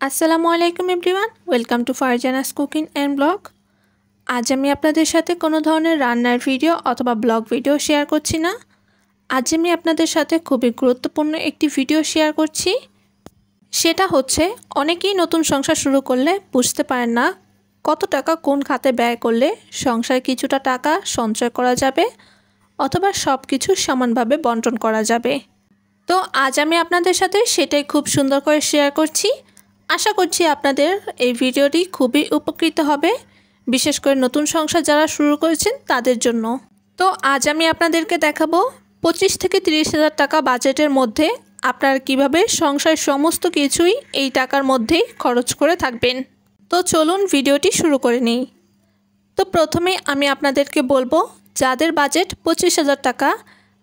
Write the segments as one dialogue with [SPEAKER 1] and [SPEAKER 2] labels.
[SPEAKER 1] আসসালামু আলাইকুম everyone, welcome to Farzana's cooking and blog. আজ আমি আপনাদের সাথে কোনো ধরনের রান্নার ভিডিও অথবা ব্লগ ভিডিও শেয়ার করছি না। আজ আমি আপনাদের সাথে খুবই গুরুত্বপূর্ণ একটি ভিডিও শেয়ার করছি। সেটা হচ্ছে, অনেকেই নতুন সংসার শুরু করলে বুঝতে পারেন না কত টাকা কোন খাতে ব্যয় করলে সংসারে কিছুটা টাকা সঞ্চয় করা যাবে অথবা সব কিছু সমানভাবে বন্টন করা যাবে। তো আজ আমি আপনাদের সাথে সেটাই খুব সুন্দর করে শেয়ার করছি। আশা করছি আপনাদের এই ভিডিওটি খুবই উপকৃত হবে, বিশেষ করে নতুন সংসার যারা শুরু করেছেন তাদের জন্য। তো আজ আমি আপনাদেরকে দেখাবো 25 থেকে 30 হাজার টাকা বাজেটের মধ্যে আপনারা কিভাবে সংসারের সমস্ত কিছুই এই টাকার মধ্যেই খরচ করে থাকবেন। তো চলুন ভিডিওটি শুরু করে নিই। তো প্রথমে আমি আপনাদেরকে বলবো, যাদের বাজেট 25 হাজার টাকা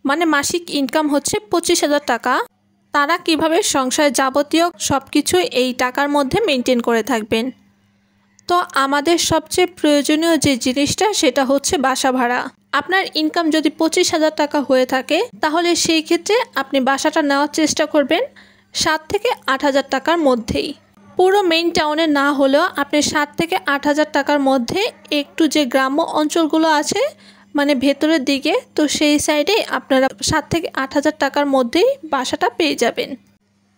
[SPEAKER 1] মানে মাসিক ইনকাম হচ্ছে 25 হাজার টাকা, তারা কিভাবে সংসারে যাবতীয় সব কিছু এই টাকার মধ্যে মেনটেন করে থাকবেন। তো আমাদের সবচেয়ে প্রয়োজনীয় যে জিনিসটা সেটা হচ্ছে বাসা ভাড়া। আপনার ইনকাম যদি 25 হাজার টাকা হয়ে থাকে তাহলে সেই ক্ষেত্রে আপনি বাসাটা নেওয়ার চেষ্টা করবেন 7 থেকে 8 হাজার টাকার মধ্যেই। পুরো মেইন টাউনে না হলেও আপনি 7 থেকে 8 হাজার টাকার মধ্যে একটু যে গ্রাম্য অঞ্চলগুলো আছে মানে ভেতরের দিকে, তো সেই সাইডে আপনারা 7 থেকে 8 হাজার টাকার মধ্যেই বাসাটা পেয়ে যাবেন।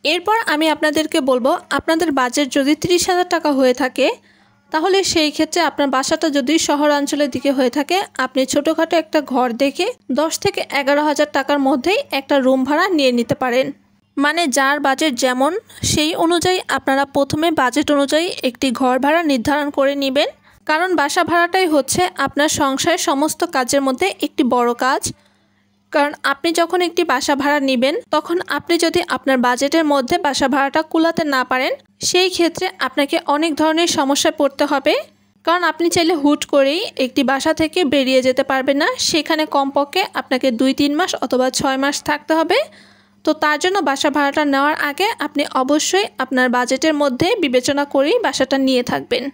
[SPEAKER 1] এরপর আমি আপনাদেরকে বলবো, আপনাদের বাজেট যদি 30 হাজার টাকা হয়ে থাকে তাহলে সেই ক্ষেত্রে আপনার বাসাটা যদি শহরাঞ্চলের দিকে হয়ে থাকে, আপনি ছোটোখাটো একটা ঘর দেখে 10 থেকে 11 হাজার টাকার মধ্যেই একটা রুম ভাড়া নিয়ে নিতে পারেন। মানে যার বাজেট যেমন সেই অনুযায়ী আপনারা প্রথমে বাজেট অনুযায়ী একটি ঘর ভাড়া নির্ধারণ করে নেবেন, কারণ বাসা ভাড়াটাই হচ্ছে আপনার সংসারের সমস্ত কাজের মধ্যে একটি বড় কাজ। কারণ আপনি যখন একটি বাসা ভাড়া নেবেন তখন আপনি যদি আপনার বাজেটের মধ্যে বাসা ভাড়াটা কুলাতে না পারেন, সেই ক্ষেত্রে আপনাকে অনেক ধরনের সমস্যায় পড়তে হবে। কারণ আপনি চাইলে হুট করেই একটি বাসা থেকে বেরিয়ে যেতে পারবেন না, সেখানে কমপক্ষে আপনাকে 2-3 মাস অথবা 6 মাস থাকতে হবে। তো তার জন্য বাসা ভাড়াটা নেওয়ার আগে আপনি অবশ্যই আপনার বাজেটের মধ্যে বিবেচনা করেই বাসাটা নিয়ে থাকবেন।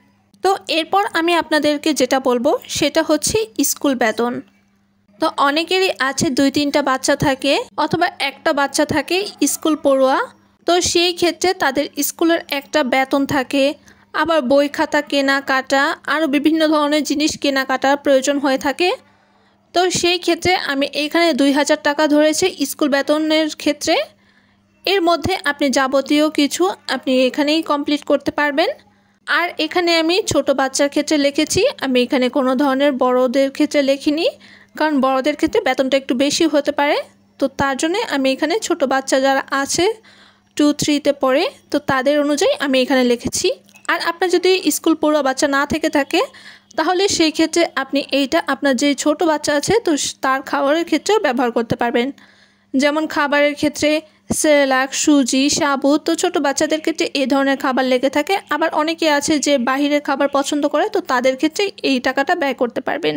[SPEAKER 1] তো এরপর আমি আপনাদেরকে যেটা বলবো সেটা হচ্ছে স্কুল বেতন। তো অনেকেরই আছে 2-3টা বাচ্চা থাকে অথবা একটা বাচ্চা থাকে স্কুল পড়ুয়া। তো সেই ক্ষেত্রে তাদের স্কুলের একটা বেতন থাকে, আবার বই খাতা কেনাকাটা আরও বিভিন্ন ধরনের জিনিস কেনাকাটার প্রয়োজন হয়ে থাকে। তো সেই ক্ষেত্রে আমি এখানে 2000 টাকা ধরেছি স্কুল বেতনের ক্ষেত্রে। এর মধ্যে আপনি যাবতীয় কিছু আপনি এখানেই কমপ্লিট করতে পারবেন। আর এখানে আমি ছোট বাচ্চার ক্ষেত্রে লিখেছি, আমি এখানে কোনো ধরনের বড়দের ক্ষেত্রে লিখিনি, কারণ বড়দের ক্ষেত্রে বেতনটা একটু বেশি হতে পারে। তো তার জন্য আমি এখানে ছোট বাচ্চা যারা আছে 2-3তে পড়ে, তো তাদের অনুযায়ী আমি এখানে লিখেছি। আর আপনার যদি স্কুল পড়ুয়া বাচ্চা না থেকে থাকে তাহলে সেই ক্ষেত্রে আপনি এইটা আপনার যে ছোট বাচ্চা আছে তো তার খাবারের ক্ষেত্রেও ব্যবহার করতে পারবেন। যেমন খাবারের ক্ষেত্রে সেরেলাক, সুজি, সাবু, তো ছোটো বাচ্চাদের ক্ষেত্রে এই ধরনের খাবার লেগে থাকে। আবার অনেকে আছে যে বাহিরের খাবার পছন্দ করে, তো তাদের ক্ষেত্রে এই টাকাটা ব্যয় করতে পারবেন।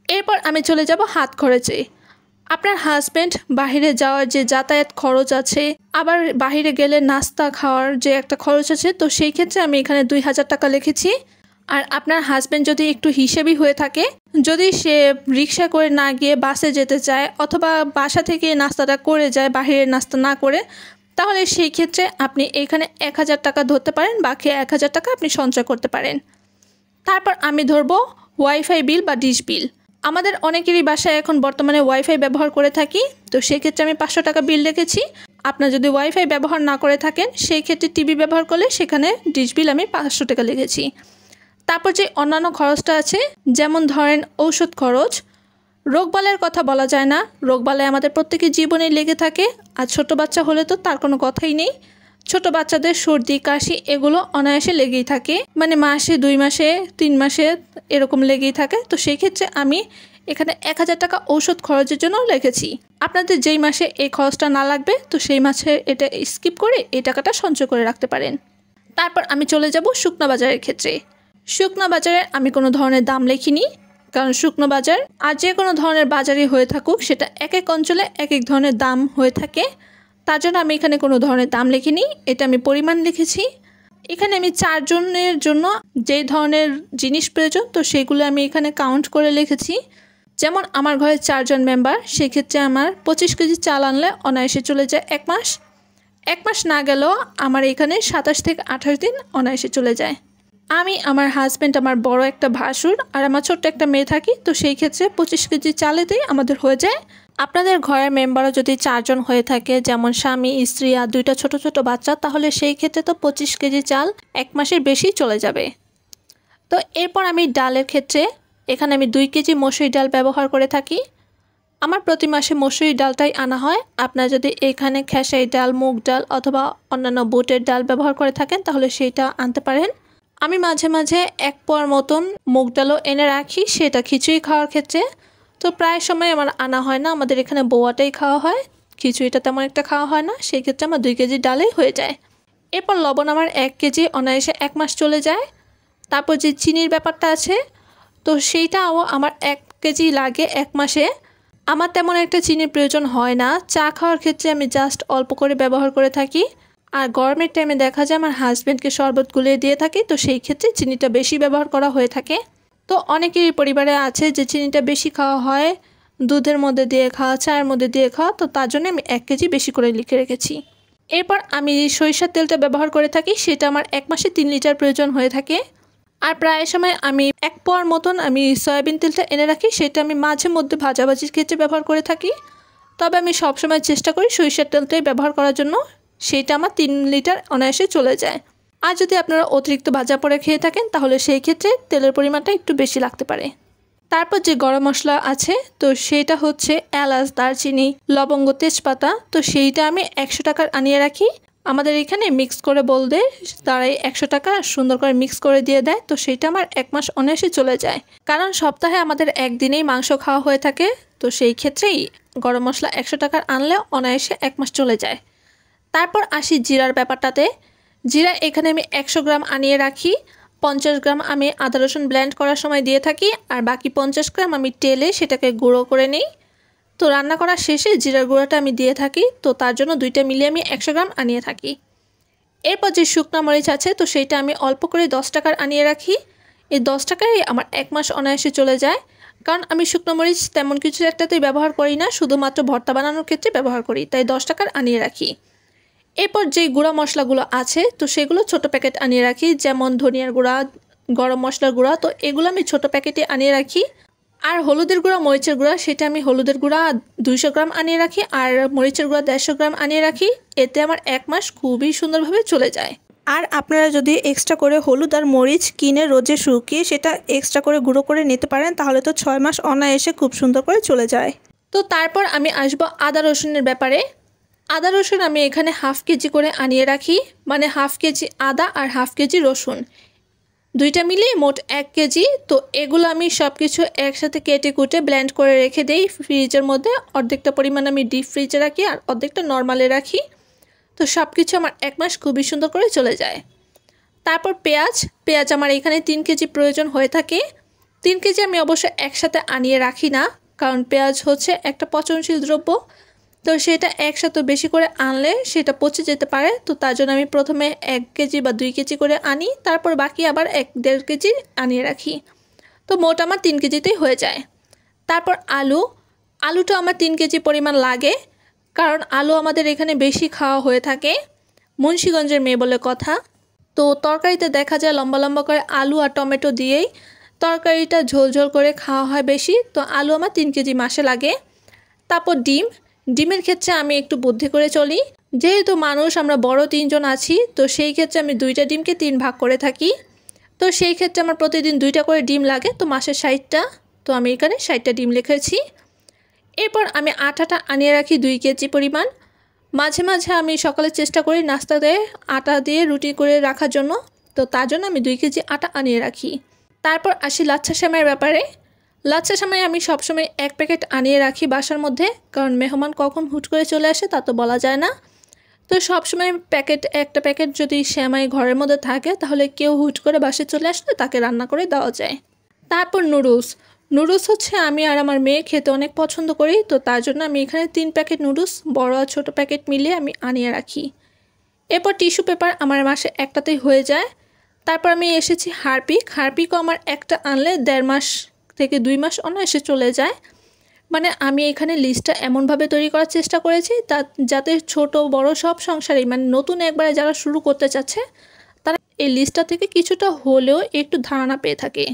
[SPEAKER 1] এরপর আমি চলে যাব হাত খরচে। আপনার হাজব্যান্ড বাহিরে যাওয়ার যে যাতায়াত খরচ আছে, আবার বাহিরে গেলে নাস্তা খাওয়ার যে একটা খরচ আছে, তো সেই ক্ষেত্রে আমি এখানে 2000 টাকা লিখেছি। আর আপনার হাজব্যান্ড যদি একটু হিসেবি হয়ে থাকে, যদি সে রিক্সা করে না গিয়ে বাসে যেতে চায় অথবা বাসা থেকে নাস্তাটা করে যায় বাহিরের নাস্তা না করে, তাহলে সেই ক্ষেত্রে আপনি এখানে 1000 টাকা ধরতে পারেন, বাকি 1000 টাকা আপনি সঞ্চয় করতে পারেন। তারপর আমি ধরবো ওয়াইফাই বিল বা ডিশ বিল। আমাদের অনেকেরই বাসায় এখন বর্তমানে ওয়াইফাই ব্যবহার করে থাকি, তো সেক্ষেত্রে আমি 500 টাকা বিল রেখেছি। আপনার যদি ওয়াইফাই ব্যবহার না করে থাকেন সেই ক্ষেত্রে টিভি ব্যবহার করলে সেখানে ডিশ বিল আমি 500 টাকা লিখেছি। তারপর যে অন্যান্য খরচটা আছে, যেমন ধরেন ঔষধ খরচ, রোগবালাইয়ের কথা বলা যায় না, রোগবালাই আমাদের প্রত্যেকের জীবনেই লেগে থাকে। আর ছোট বাচ্চা হলে তো তার কোনো কথাই নেই। ছোট বাচ্চাদের সর্দি কাশি এগুলো অনায়াসে লেগেই থাকে, মানে মাসে 2 মাসে 3 মাসে এরকম লেগেই থাকে। তো সেই ক্ষেত্রে আমি এখানে 1000 টাকা ঔষধ খরচের জন্য লিখেছি। আপনাদের যেই মাসে এই খরচটা না লাগবে তো সেই মাসে এটা স্কিপ করে এই টাকাটা সঞ্চয় করে রাখতে পারেন। তারপর আমি চলে যাব শুকনা বাজারের ক্ষেত্রে। শুকনা বাজারে আমি কোনো ধরনের দাম লিখিনি, কারণ শুকনো বাজার আর যে কোনো ধরনের বাজারই হয়ে থাকুক সেটা এক এক অঞ্চলে এক এক ধরনের দাম হয়ে থাকে। তার জন্য আমি এখানে কোনো ধরনের দাম লিখিনি, এটা আমি পরিমাণ লিখেছি। এখানে আমি 4 জনের জন্য যেই ধরনের জিনিস প্রয়োজন তো সেগুলো আমি এখানে কাউন্ট করে লিখেছি। যেমন আমার ঘরে 4 জন মেম্বার, সেক্ষেত্রে আমার 25 কেজি চাল আনলে অনায়াসে চলে যায় 1 মাস। 1 মাস না গেলেও আমার এখানে 27 থেকে 28 দিন অনায়াসে চলে যায়। আমি, আমার হাজব্যান্ড, আমার বড় একটা ভাসুর আর আমার ছোট্ট একটা মেয়ে থাকি। তো সেই ক্ষেত্রে 25 কেজি চালেতেই আমাদের হয়ে যায়। আপনাদের ঘরের মেম্বারও যদি 4 জন হয়ে থাকে, যেমন স্বামী, স্ত্রী আর 2টা ছোট ছোট বাচ্চা, তাহলে সেই ক্ষেত্রে তো 25 কেজি চাল 1 মাসের বেশি চলে যাবে। তো এরপর আমি ডালের ক্ষেত্রে এখানে আমি 2 কেজি মসুরি ডাল ব্যবহার করে থাকি। আমার প্রতি মাসে মসুরি ডালটাই আনা হয়। আপনারা যদি এখানে খেসারি ডাল, মুগ ডাল অথবা অন্যান্য বুটের ডাল ব্যবহার করে থাকেন তাহলে সেইটা আনতে পারেন। আমি মাঝে মাঝে 1 পোয়ার মতন মুগ ডালও এনে রাখি, সেটা খিচুড়ি খাওয়ার ক্ষেত্রে। তো প্রায় সময় আমার আনা হয় না, আমাদের এখানে বোয়াটাই খাওয়া হয়, খিচুড়িটা তেমন একটা খাওয়া হয় না। সেই ক্ষেত্রে আমার 2 কেজি ডালেই হয়ে যায়। এরপর লবণ আমার 1 কেজি অনায়াসে 1 মাস চলে যায়। তারপর যে চিনির ব্যাপারটা আছে, তো সেইটাও আমার 1 কেজি লাগে 1 মাসে। আমার তেমন একটা চিনির প্রয়োজন হয় না, চা খাওয়ার ক্ষেত্রে আমি জাস্ট অল্প করে ব্যবহার করে থাকি। আর গরমের টাইমে দেখা যায় আমার হাজব্যান্ডকে শরবত গুলিয়ে দিয়ে থাকি, তো সেই ক্ষেত্রে চিনিটা বেশি ব্যবহার করা হয়ে থাকে। তো অনেকেরই পরিবারে আছে যে চিনিটা বেশি খাওয়া হয়, দুধের মধ্যে দিয়ে খাওয়া, চায়ের মধ্যে দিয়ে খাওয়া, তো তার জন্য আমি 1 কেজি বেশি করে লিখে রেখেছি। এরপর আমি সরিষার তেলটা ব্যবহার করে থাকি, সেটা আমার 1 মাসে 3 লিটার প্রয়োজন হয়ে থাকে। আর প্রায় সময় আমি 1 পোয়ার মতন আমি সয়াবিন তেলটা এনে রাখি, সেটা আমি মাঝে মধ্যে ভাজাভাজির ক্ষেত্রে ব্যবহার করে থাকি। তবে আমি সবসময় চেষ্টা করি সরিষার তেলটাই ব্যবহার করার জন্য, সেইটা আমার 3 লিটার অনায়াসে চলে যায়। আর যদি আপনারা অতিরিক্ত ভাজা পরে খেয়ে থাকেন তাহলে সেই ক্ষেত্রে তেলের পরিমাণটা একটু বেশি লাগতে পারে। তারপর যে গরম মশলা আছে, তো সেইটা হচ্ছে এলাচ, দারচিনি, লবঙ্গ, তেজপাতা, তো সেইটা আমি 100 টাকার আনিয়ে রাখি। আমাদের এখানে মিক্স করে বলতে তারাই 100 টাকা সুন্দর করে মিক্স করে দিয়ে দেয়। তো সেইটা আমার 1 মাস অনায়াসে চলে যায়, কারণ সপ্তাহে আমাদের একদিনেই মাংস খাওয়া হয়ে থাকে। তো সেই ক্ষেত্রেই গরম মশলা 100 টাকার আনলে অনায়াসে 1 মাস চলে যায়। তারপর আসি জিরার ব্যাপারটাতে। জিরা এখানে আমি 100 গ্রাম আনিয়ে রাখি। 50 গ্রাম আমি আদা রসুন ব্লেন্ড করার সময় দিয়ে থাকি, আর বাকি 50 গ্রাম আমি তেলে সেটাকে গুঁড়ো করে নিই। তো রান্না করার শেষে জিরার গুঁড়োটা আমি দিয়ে থাকি, তো তার জন্য 2টা মিলিয়ে আমি 100 গ্রাম আনিয়ে থাকি। এরপর যে শুকনো মরিচ আছে, তো সেইটা আমি অল্প করে 10 টাকার আনিয়ে রাখি। এই 10 টাকায় আমার 1 মাস অনায়াসে চলে যায়, কারণ আমি শুকনো মরিচ তেমন কিছু একটাতেই ব্যবহার করি না, শুধুমাত্র ভর্তা বানানোর ক্ষেত্রে ব্যবহার করি, তাই 10 টাকার আনিয়ে রাখি। এরপর যে গুঁড়া মশলাগুলো আছে, তো সেগুলো ছোট প্যাকেট আনিয়ে রাখি, যেমন ধনিয়ার গুঁড়া, গরম মশলার গুঁড়া, তো এগুলো আমি ছোট প্যাকেটে আনিয়ে রাখি। আর হলুদের গুঁড়া, মরিচের গুঁড়া, সেটা আমি হলুদের গুঁড়া 200 গ্রাম আনিয়ে রাখি, আর মরিচের গুঁড়া 150 গ্রাম আনিয়ে রাখি। এতে আমার 1 মাস খুবই সুন্দরভাবে চলে যায়।
[SPEAKER 2] আর আপনারা যদি এক্সট্রা করে হলুদ আর মরিচ কিনে রোজে শুকিয়ে সেটা এক্সট্রা করে গুঁড়ো করে নিতে পারেন, তাহলে তো 6 মাস অনায়াসে খুব সুন্দর করে চলে যায়।
[SPEAKER 1] তো তারপর আমি আসবো আদা রসুনের ব্যাপারে। আদা রসুন আমি এখানে 1/2 কেজি করে আনিয়ে রাখি, মানে 1/2 কেজি আদা আর 1/2 কেজি রসুন, 2টা মিলিয়ে মোট 1 কেজি। তো এগুলো আমি সব কিছু একসাথে কেটে কুটে ব্লেন্ড করে রেখে দেই ফ্রিজের মধ্যে। অর্ধেকটা পরিমাণ আমি ডিপ ফ্রিজে রাখি আর অর্ধেকটা নর্মালে রাখি। তো সব কিছু আমার 1 মাস খুবই সুন্দর করে চলে যায়। তারপর পেঁয়াজ আমার এখানে 3 কেজি প্রয়োজন হয়ে থাকে। 3 কেজি আমি অবশ্য একসাথে আনিয়ে রাখি না, কারণ পেঁয়াজ হচ্ছে একটা পচনশীল দ্রব্য। তো সেটা একসাথে বেশি করে আনলে সেটা পচে যেতে পারে। তো তার জন্য আমি প্রথমে 1 কেজি বা 2 কেজি করে আনি, তারপর বাকি আবার 1-1.5 কেজি আনিয়ে রাখি। তো মোট আমার 3 কেজিতেই হয়ে যায়। তারপর আলুটা আমার 3 কেজি পরিমাণ লাগে, কারণ আলু আমাদের এখানে বেশি খাওয়া হয়ে থাকে। মুন্সিগঞ্জের মেয়ে বলে কথা। তো তরকারিতে দেখা যায় লম্বা লম্বা করে আলু আর টমেটো দিয়েই তরকারিটা ঝোল ঝোল করে খাওয়া হয় বেশি। তো আলু আমার 3 কেজি মাসে লাগে। তারপর ডিমের ক্ষেত্রে আমি একটু বুদ্ধি করে চলি, যেহেতু মানুষ আমরা বড় 3 জন আছি, তো সেই ক্ষেত্রে আমি 2টা ডিমকে 3 ভাগ করে থাকি। তো সেই ক্ষেত্রে আমার প্রতিদিন 2টা করে ডিম লাগে, তো মাসে 60টা। তো আমি এখানে 60টা ডিম লিখেছি। এরপর আমি আটাটা আনিয়ে রাখি 2 কেজি পরিমাণ। মাঝে মাঝে আমি সকালে চেষ্টা করি নাস্তাতে আটা দিয়ে রুটি করে রাখার জন্য, তো তার জন্য আমি 2 কেজি আটা আনিয়ে রাখি। তারপর আসি লাচ্ছা সেমাইয়ের ব্যাপারে। লাচ্ছা সেমাই আমি সবসময় 1 প্যাকেট আনিয়ে রাখি বাসার মধ্যে, কারণ মেহমান কখন হুট করে চলে আসে তা তো বলা যায় না। তো সবসময় একটা প্যাকেট যদি সেমাই ঘরের মধ্যে থাকে, তাহলে কেউ হুট করে বাসায় চলে আসলে তাকে রান্না করে দেওয়া যায়। তারপর নুডলস হচ্ছে আমি আর আমার মেয়ে খেতে অনেক পছন্দ করি, তো তার জন্য আমি এখানে 3 প্যাকেট নুডলস বড় আর ছোটো প্যাকেট মিলিয়ে আমি আনিয়ে রাখি। এরপর টিস্যু পেপার আমার মাসে একটাতেই হয়ে যায়। তারপর আমি এসেছি হারপিকও আমার একটা আনলে 1.5 মাস থেকে 2 মাস অনায়াসে চলে যায়। মানে আমি এখানে লিস্টটা এমনভাবে তৈরি করার চেষ্টা করেছি যাতে ছোট বড় সব সংসারেই মানে নতুন একবারে যারা শুরু করতে চাচ্ছে তারা এই লিস্টটা থেকে কিছুটা হলেও একটু ধারণা পেয়ে থাকে।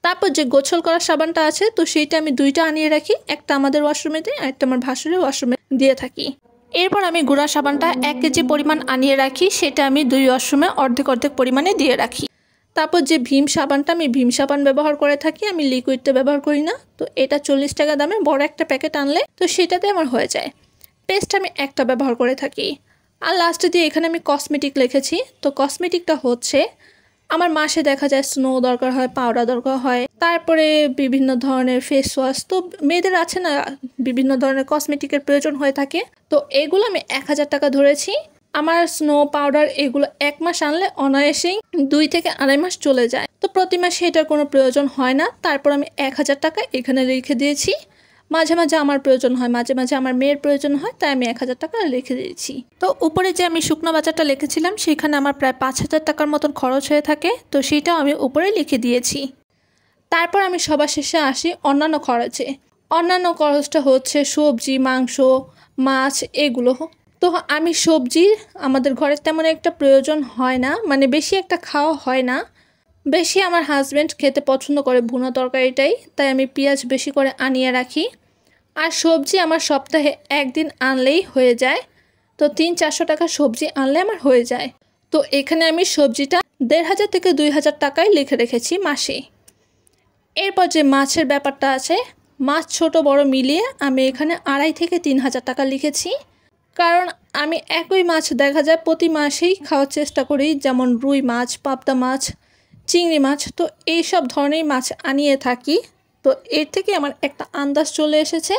[SPEAKER 1] তারপর যে গোসল করার সাবানটা আছে তো সেইটা আমি 2টা আনিয়ে রাখি, একটা আমাদের ওয়াশরুমে দিই আর একটা আমার ভাসুরের ওয়াশরুমে দিয়ে থাকি। এরপর আমি গুঁড়া সাবানটা 1 কেজি পরিমাণ আনিয়ে রাখি, সেটা আমি 2 ওয়াশরুমে অর্ধেক পরিমাণে দিয়ে রাখি। তারপর যে ভীম সাবানটা, আমি ভীম সাবান ব্যবহার করে থাকি, আমি লিকুইডটা ব্যবহার করি না। তো এটা 40 টাকা দামে বড় একটা প্যাকেট আনলে তো সেটাতে আমার হয়ে যায়। পেস্ট আমি একটা ব্যবহার করে থাকি। আর লাস্টে দিয়ে এখানে আমি কসমেটিক লিখেছি। তো কসমেটিকটা হচ্ছে আমার মাসে দেখা যায় স্নো দরকার হয়, পাউডার দরকার হয়, তারপরে বিভিন্ন ধরনের ফেস ওয়াশ, তো মেয়েদের আছে না বিভিন্ন ধরনের কসমেটিকের প্রয়োজন হয়ে থাকে। তো এগুলো আমি 1000 টাকা ধরেছি। আমার স্নো পাউডার এগুলো 1 মাস আনলে অনায়াসেই 2 থেকে 2.5 মাস চলে যায়। তো প্রতি মাসে এটার কোনো প্রয়োজন হয় না। তারপর আমি 1000 টাকা এখানে রেখে দিয়েছি। মাঝে মাঝে আমার প্রয়োজন হয়, মাঝে মাঝে আমার মেয়ের প্রয়োজন হয়, তাই আমি 1000 টাকা লিখে দিয়েছি। তো উপরে যে আমি শুকনো বাজারটা লিখেছিলাম সেখানে আমার প্রায় 5000 টাকার মতন খরচ হয়ে থাকে, তো সেটাও আমি উপরে লিখে দিয়েছি। তারপর আমি সবার শেষে আসি অন্যান্য খরচে। অন্যান্য খরচটা হচ্ছে সবজি, মাংস, মাছ এগুলো। তো আমি সবজি আমাদের ঘরে তেমন একটা প্রয়োজন হয় না, মানে বেশি একটা খাওয়া হয় না। বেশি আমার হাজব্যান্ড খেতে পছন্দ করে ভুনা তরকারিটাই, তাই আমি পেঁয়াজ বেশি করে আনিয়ে রাখি। আর সবজি আমার সপ্তাহে 1 দিন আনলেই হয়ে যায়। তো 300-400 টাকা সবজি আনলে আমার হয়ে যায়। তো এখানে আমি সবজিটা 1500 থেকে 2000 টাকায় লিখে রেখেছি মাসে। এরপর যে মাছের ব্যাপারটা আছে, মাছ ছোট বড় মিলিয়ে আমি এখানে 2500 থেকে 3000 টাকা লিখেছি। কারণ আমি একই মাছ দেখা যায় প্রতি মাসেই খাওয়ার চেষ্টা করি, যেমন রুই মাছ, পাবদা মাছ, চিংড়ি মাছ, তো এইসব ধরনের মাছ আনিয়ে থাকি। তো এর থেকে আমার একটা আন্দাজ চলে এসেছে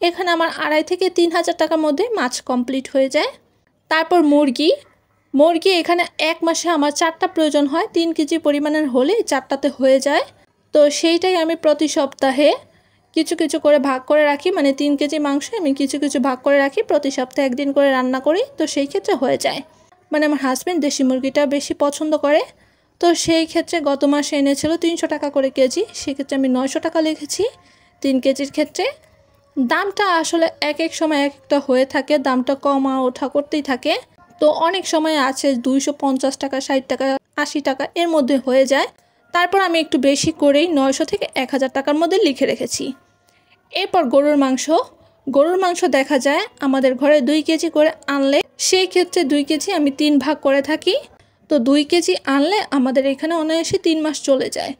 [SPEAKER 1] এখানে আমার 2500 থেকে 3000 টাকার মধ্যে মাছ কমপ্লিট হয়ে যায়। তারপর মুরগি এখানে 1 মাসে আমার 4টা প্রয়োজন হয়, 3 কেজি পরিমাণের হলে 4টাতে হয়ে যায়। তো সেইটাই আমি প্রতি সপ্তাহে কিছু কিছু করে ভাগ করে রাখি, মানে 3 কেজি মাংস আমি কিছু কিছু ভাগ করে রাখি, প্রতি সপ্তাহে 1 দিন করে রান্না করি। তো সেই ক্ষেত্রে হয়ে যায়। মানে আমার হাজব্যান্ড দেশি মুরগিটা বেশি পছন্দ করে, তো সেই ক্ষেত্রে গত মাসে এনেছিল 300 টাকা করে কেজি, সেক্ষেত্রে আমি 900 টাকা লিখেছি 3 কেজির ক্ষেত্রে। দামটা আসলে এক এক সময় এক একটা হয়ে থাকে, দামটা কমা ওঠা করতেই থাকে। তো অনেক সময় আছে 250 টাকা, 60 টাকা, 80 টাকা এর মধ্যে হয়ে যায়। তারপর আমি একটু বেশি করেই 900 থেকে 1000 টাকার মধ্যে লিখে রেখেছি। এরপর গরুর মাংস দেখা যায় আমাদের ঘরে 2 কেজি করে আনলে সেই ক্ষেত্রে 2 কেজি আমি 3 ভাগ করে থাকি। তো 2 কেজি আনলে আমাদের এখানে অনায়াসে 3 মাস চলে যায়।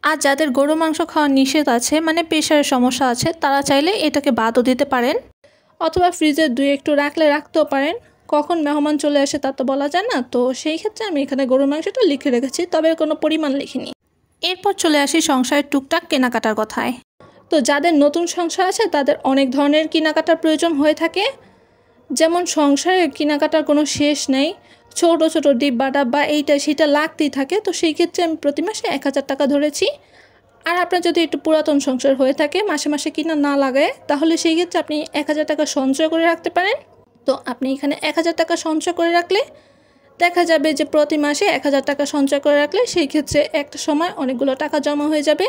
[SPEAKER 1] আর যাদের গরু মাংস খাওয়া নিষেধ আছে, মানে প্রেশারের সমস্যা আছে, তারা চাইলে এটাকে বাদও দিতে পারেন, অথবা ফ্রিজে 2 একটু রাখতেও পারেন। কখন মেহমান চলে আসে তা তো বলা যায় না। তো সেই ক্ষেত্রে আমি এখানে গরুর মাংসটা লিখে রেখেছি, তবে কোনো পরিমাণ লিখিনি। এরপর চলে আসি সংসারের টুকটাক কেনাকাটার কথায়। তো যাদের নতুন সংসার আছে তাদের অনেক ধরনের কেনাকাটার প্রয়োজন হয়ে থাকে, যেমন সংসারে কেনাকাটার কোনো শেষ নেই। ছোট ছোট ডিব্বা ডাব্বা এইটা সেটা লাগতেই থাকে। তো সেই ক্ষেত্রে আমি প্রতি মাসে 1000 টাকা ধরেছি। আর আপনার যদি একটু পুরাতন সংসার হয়ে থাকে, মাসে মাসে কিনা না লাগায়, তাহলে সেই ক্ষেত্রে আপনি 1000 টাকা সঞ্চয় করে রাখতে পারেন। তো আপনি এখানে 1000 টাকা সঞ্চয় করে রাখলে দেখা যাবে যে প্রতি মাসে 1000 টাকা সঞ্চয় করে রাখলে সেই ক্ষেত্রে একটা সময় অনেকগুলো টাকা জমা হয়ে যাবে।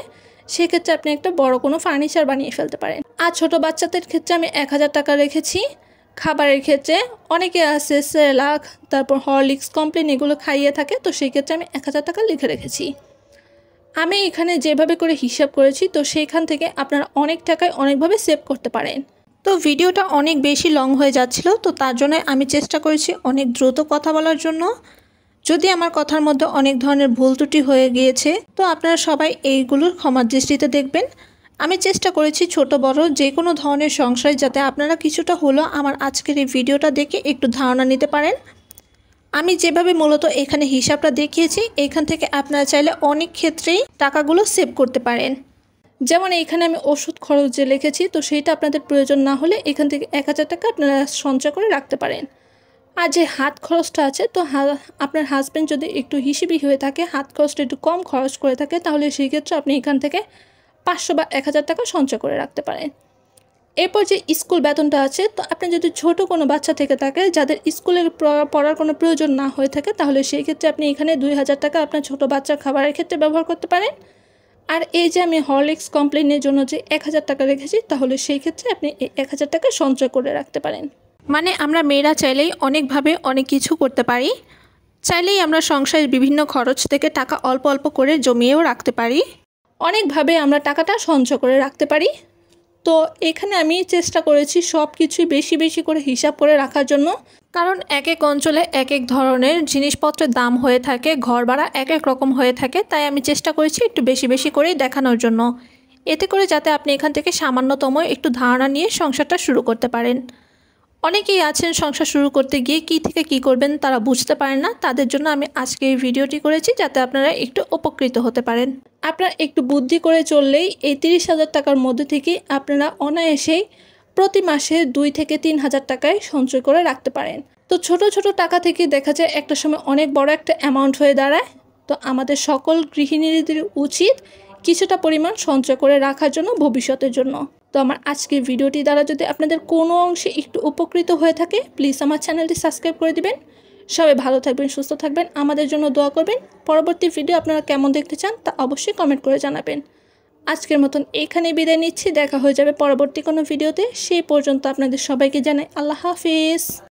[SPEAKER 1] সেক্ষেত্রে আপনি একটা বড় কোনো ফার্নিচার বানিয়ে ফেলতে পারেন। আর ছোট বাচ্চাদের ক্ষেত্রে আমি 1000 টাকা রেখেছি। খাবারের ক্ষেত্রে অনেকে আছে সেরেলাক, তারপর হরলিক্স, কমপ্লেন এগুলো খাইয়ে থাকে। তো সেই ক্ষেত্রে আমি 1000 টাকা লিখে রেখেছি। আমি এখানে যেভাবে করে হিসাব করেছি, তো সেইখান থেকে আপনারা অনেক টাকায় অনেকভাবে সেভ করতে পারেন। তো ভিডিওটা অনেক বেশি লং হয়ে যাচ্ছিল, তো তার জন্য আমি চেষ্টা করেছি অনেক দ্রুত কথা বলার জন্য। যদি আমার কথার মধ্যে অনেক ধরনের ভুল ত্রুটি হয়ে গিয়েছে, তো আপনারা সবাই এইগুলোর ক্ষমার দৃষ্টিতে দেখবেন। আমি চেষ্টা করেছি ছোট বড় যে কোনো ধরনের সংশয় যাতে আপনারা কিছুটা হলেও আমার আজকের এই ভিডিওটা দেখে একটু ধারণা নিতে পারেন। আমি যেভাবে মূলত এখানে হিসাবটা দেখিয়েছি, এখান থেকে আপনারা চাইলে অনেক ক্ষেত্রেই টাকাগুলো সেভ করতে পারেন। যেমন এইখানে আমি ওষুধ খরচ যে লিখেছি, তো সেইটা আপনাদের প্রয়োজন না হলে এখান থেকে 1000 টাকা আপনারা সঞ্চয় করে রাখতে পারেন। আর যে হাত খরচটা আছে, তো আপনার হাজব্যান্ড যদি একটু হিসেবি হয়ে থাকে, হাত খরচটা একটু কম খরচ করে থাকে, তাহলে সেই ক্ষেত্রে আপনি এখান থেকে 500 বা 1000 টাকা সঞ্চয় করে রাখতে পারেন। এরপর যে স্কুল বেতনটা আছে, তো আপনি যদি ছোট কোনো বাচ্চা থেকে থাকে যাদের স্কুলে পড়ার কোনো প্রয়োজন না হয়ে থাকে, তাহলে সেই ক্ষেত্রে আপনি এখানে 2000 টাকা আপনার ছোট বাচ্চার খাবারের ক্ষেত্রে ব্যবহার করতে পারেন।
[SPEAKER 2] আর এই যে আমি হরলিক্স কমপ্লেনের জন্য যে 1000 টাকা রেখেছি, তাহলে সেই ক্ষেত্রে আপনি এই 1000 টাকা সঞ্চয় করে রাখতে পারেন।
[SPEAKER 1] মানে আমরা মেয়েরা চাইলেই অনেকভাবে অনেক কিছু করতে পারি। চাইলেই আমরা সংসারের বিভিন্ন খরচ থেকে টাকা অল্প অল্প করে জমিয়েও রাখতে পারি।
[SPEAKER 2] অনেকভাবে আমরা টাকাটা সঞ্চয় করে রাখতে পারি। তো এখানে আমি চেষ্টা করেছি সব কিছুই বেশি বেশি করে হিসাব করে রাখার জন্য,
[SPEAKER 1] কারণ এক এক অঞ্চলে এক এক ধরনের জিনিসপত্রের দাম হয়ে থাকে, ঘর ভাড়া এক এক রকম হয়ে থাকে। তাই আমি চেষ্টা করেছি একটু বেশি বেশি করেই দেখানোর জন্য, এতে করে যাতে আপনি এখান থেকে সামান্যতম একটু ধারণা নিয়ে সংসারটা শুরু করতে পারেন। অনেকেই আছেন সংসার শুরু করতে গিয়ে কী থেকে কী করবেন তারা বুঝতে পারেন না, তাদের জন্য আমি আজকে এই ভিডিওটি করেছি যাতে আপনারা একটু উপকৃত হতে পারেন।
[SPEAKER 2] আপনারা একটু বুদ্ধি করে চললেই এই 30,000 টাকার মধ্যে থেকে আপনারা অনায়াসেই প্রতি মাসে 2 থেকে 3,000 টাকায় সঞ্চয় করে রাখতে পারেন। তো ছোট ছোট টাকা থেকে দেখা যায় একটা সময় অনেক বড় একটা অ্যামাউন্ট হয়ে দাঁড়ায়। তো আমাদের সকল গৃহিণীদের উচিত কিছুটা পরিমাণ সঞ্চয় করে রাখার জন্য, ভবিষ্যতের জন্য। তো আমার আজকের ভিডিওটি দ্বারা যদি আপনাদের কোনো অংশে একটু উপকৃত হয়ে থাকে, প্লিজ আমার চ্যানেলটি সাবস্ক্রাইব করে দিবেন। সবাই ভালো থাকবেন, সুস্থ থাকবেন, আমাদের জন্য দোয়া করবেন। পরবর্তী ভিডিও আপনারা কেমন দেখতে চান তা অবশ্যই কমেন্ট করে জানাবেন। আজকের মতন এখানেই বিদায় নিচ্ছি, দেখা হয়ে যাবে পরবর্তী কোনো ভিডিওতে। সেই পর্যন্ত আপনাদের সবাইকে জানাই আল্লাহ হাফিজ।